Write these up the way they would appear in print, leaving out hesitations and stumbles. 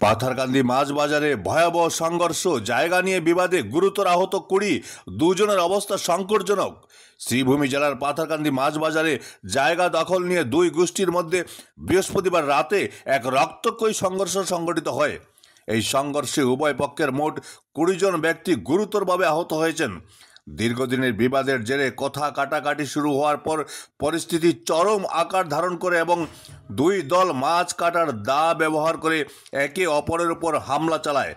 পাথারকান্দি মাছ বাজারে ভয়াবহ সংঘর্ষ, জায়গা নিয়ে বিবাদে গুরুতর আহত 20, দুজনের অবস্থা সংকটজনক। শ্রীভূমি জেলার পাথারকান্দি মাছ বাজারে জায়গা দখল নিয়ে দুই গোষ্ঠীর মধ্যে বৃহস্পতিবার রাতে এক রক্তক্ষয়ী সংঘর্ষ সংঘটিত হয়। এই সংঘর্ষে উভয় পক্ষের মোট 20 জন ব্যক্তি গুরুতরভাবে আহত হয়েছেন। দীর্ঘদিনের বিবাদের জেরে কথা কাটাকাটি শুরু হওয়ার পর পরিস্থিতি চরম আকার ধারণ করে এবং দুই দল মাছ কাটার দা ব্যবহার করে একে অপরের উপর হামলা চালায়।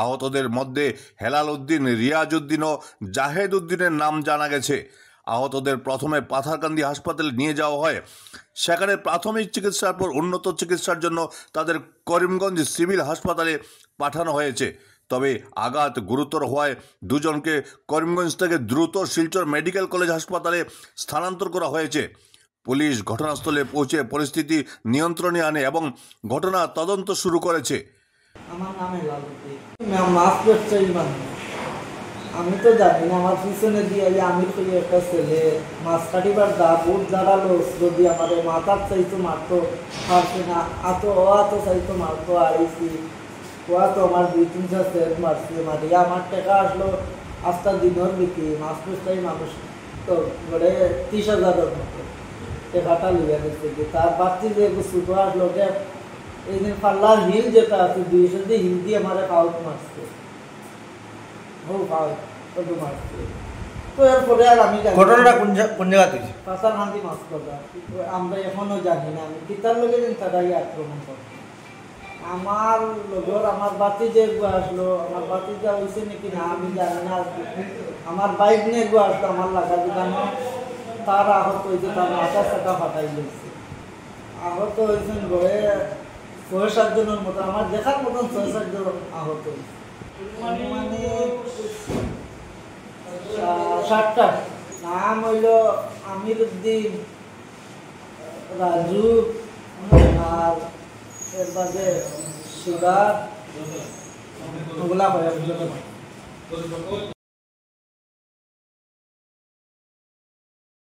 আহতদের মধ্যে হেলাল উদ্দিন, রিয়াজ উদ্দিন ও জাহেদ উদ্দিনের নাম জানা গেছে। আহতদের প্রথমে পাথারকান্দি হাসপাতালে নিয়ে যাওয়া হয়। সেখানে প্রাথমিক চিকিৎসার পর উন্নত চিকিৎসার জন্য তাদের করিমগঞ্জ সিভিল হাসপাতালে পাঠানো হয়েছে। তবে আঘাত গুরুতর হওয়ায় দুজনকে করিমগঞ্জ থেকে দ্রুত শিলচর মেডিকেল কলেজ হাসপাতালে স্থানান্তর করা হয়েছে। পুলিশ ঘটনাস্থলে পৌঁছে পরিস্থিতি নিয়ন্ত্রণে আনে এবং ঘটনা তদন্ত শুরু করেছে। আমার নাম হেলাল উদ্দিন, মাছ ব্যবসায়ী মানুষ। আমি তো জানি না, আমার পিছনে দিয়ে আমি তো একটা ছেলে মাছ কাটিবার দা বুট দাঁড়ালো, যদি আমাদের মাথার চাইতো মারতো, পারছে না, আতো চাইতো মারতো, আইসি ওয়া তো আমার 2-3 সেট মারছে, মারিয়া আমার টাকা আসলো আস্তা দিনের বিক্রি। মাছ ব্যবসায়ী মানুষ তো গড়ে 30,000-এর মতো টাকাটা লিয়ে গেছে। তার বাড়তি যে ছোটো আসলো এই দিন পাল্লার হিল যেটা আছে 200 দিয়ে হিল দিয়ে আমার কাউট মারছে, মারছে। তো এরপরে আর আমি ঘটনাটা কোন জায়গাতে পাথারকান্দি মাছ বাজার, আমরা এখনো জানি না আমি কিতার লগে দিন তারাই আক্রমণ করছে। আমার লগর আমার বাতি যে আসলো, আমার বাতি যা হয়েছে নাকি না আমি জানি না। আমার বাইক নিয়ে আসলো, আমার লাগা দোকানে তার আহত হয়েছে, তার মাথা চাকা ফাটাই গেছে। আহত হয়েছেন গড়ে 6-7 জনের মতো, আমার দেখার মতন 6-7 জন আহত হয়েছে। মানে 7টা নাম হইল আমির উদ্দিন, রাজু, আর এর বাদে সুগার, ওগুলা হয়।